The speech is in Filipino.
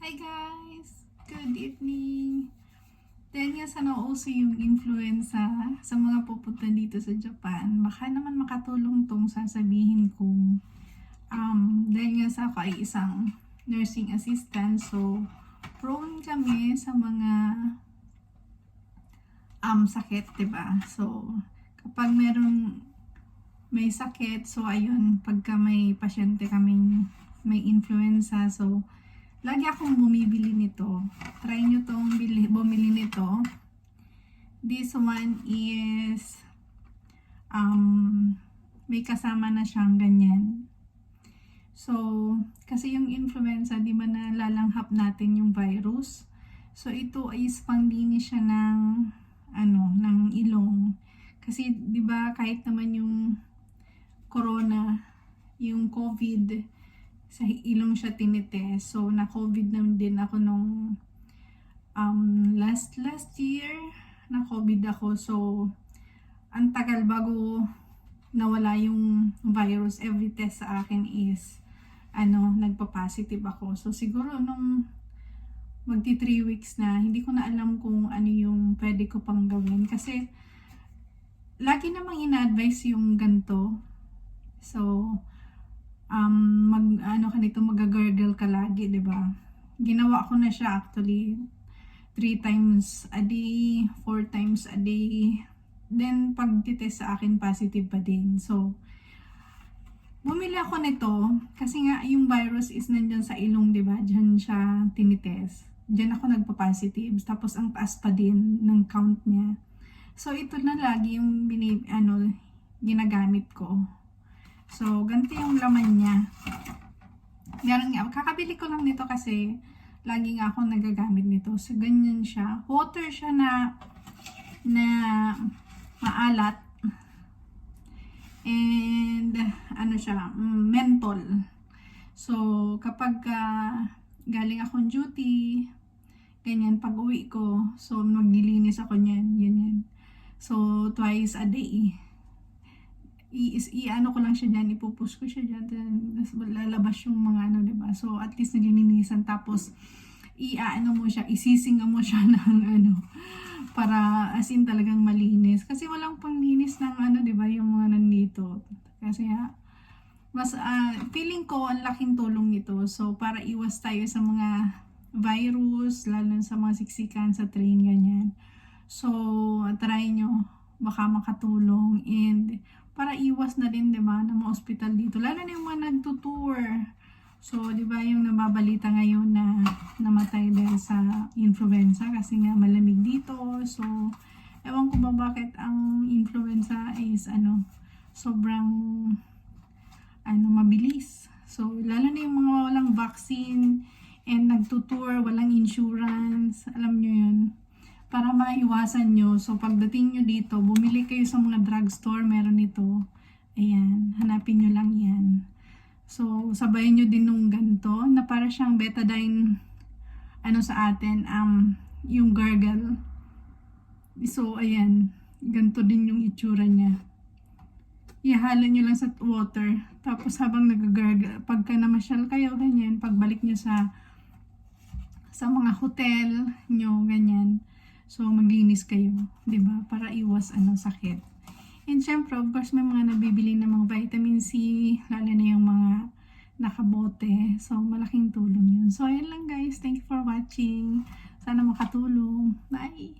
Hi guys! Good evening! Dahil nga sa nauso yung influenza sa mga pupunta dito sa Japan, baka naman makatulong tong sasabihin ko. Dahil nga sa ako ay isang nursing assistant, so prone kami sa mga sakit, diba? So, kapag may sakit, so ayun, pagka may pasyente kaming may influenza, so lagi akong bumibili nito. Try nyo tong bumili nito. This one is may kasama na siyang ganyan. So, kasi yung influenza, di ba nalalanghap natin yung virus? So, ito is panglinis siya ng ilong. Kasi, di ba, kahit naman yung corona, yung COVID, sa ilong siya tinitest. So, na-COVID na din ako nung last year, na-COVID ako. So, ang tagal bago nawala yung virus. Every test sa akin is, nagpa-positive ako. So, siguro nung magti 3 weeks na, hindi ko na alam kung ano yung pwede ko pang gawin. Kasi, lagi namang ina-advise yung ganito. So, mag-gargle ka lagi, 'di ba? Ginawa ko na siya actually 3 times a day, 4 times a day. Then pag titest sa akin positive pa din. So bumili ako nito kasi nga yung virus is nandiyan sa ilong, 'di ba? Diyan siya tinitest. Diyan ako nagpa-positive. Tapos ang taas pa din ng count niya. So ito na lagi yung ginagamit ko. So, ganito yung laman niya. Meron nga, kakabili ko lang nito kasi lagi nga ako nagagamit nito. So, ganyan siya. Water siya na maalat. And, menthol. So, kapag galing akong duty, ganyan, pag uwi ko, so, maglilinis ako niyan, yan. So, twice a day. Ko lang siya dyan, ipupush ko siya dyan, lalabas yung mga diba? So, at least nilinisan, tapos, isisinga mo siya ng para as in talagang malinis. Kasi walang panglinis ng diba, yung mga nandito. Kasi, mas, feeling ko, ang laking tulong nito. So, para iwas tayo sa mga virus, lalo sa mga siksikan sa train, ganyan. So, try nyo, baka makatulong, and para iwas na din, diba, ng mga ospital dito. Lalo na yung mga nagtutour. So, diba, yung nababalita ngayon na namatay dahil sa influenza kasi nga malamig dito. So, ewan ko ba bakit ang influenza is, sobrang, mabilis. So, lalo na yung mga walang vaccine and nagtutour, walang insurance. Alam nyo yun. Para maiwasan nyo. So, pagdating nyo dito, bumili kayo sa mga drugstore, meron ito. Ayan, hanapin nyo lang yan. So, sabayan nyo din nung ganito, na para siyang betadine, sa atin, yung gargle. So, ayan, ganito din yung itsura niya. Ihalo nyo lang sa water. Tapos, habang nag-gargle, pagka namasyal kayo, ganyan, pagbalik nyo sa mga hotel nyo, ganyan. So, maglinis kayo, 'di ba? Para iwas sakit. And syempre, of course, may mga nabibili ng mga vitamin C, lalo na yung mga nakabote. So, malaking tulong yun. So, ayun lang guys. Thank you for watching. Sana makatulong. Bye!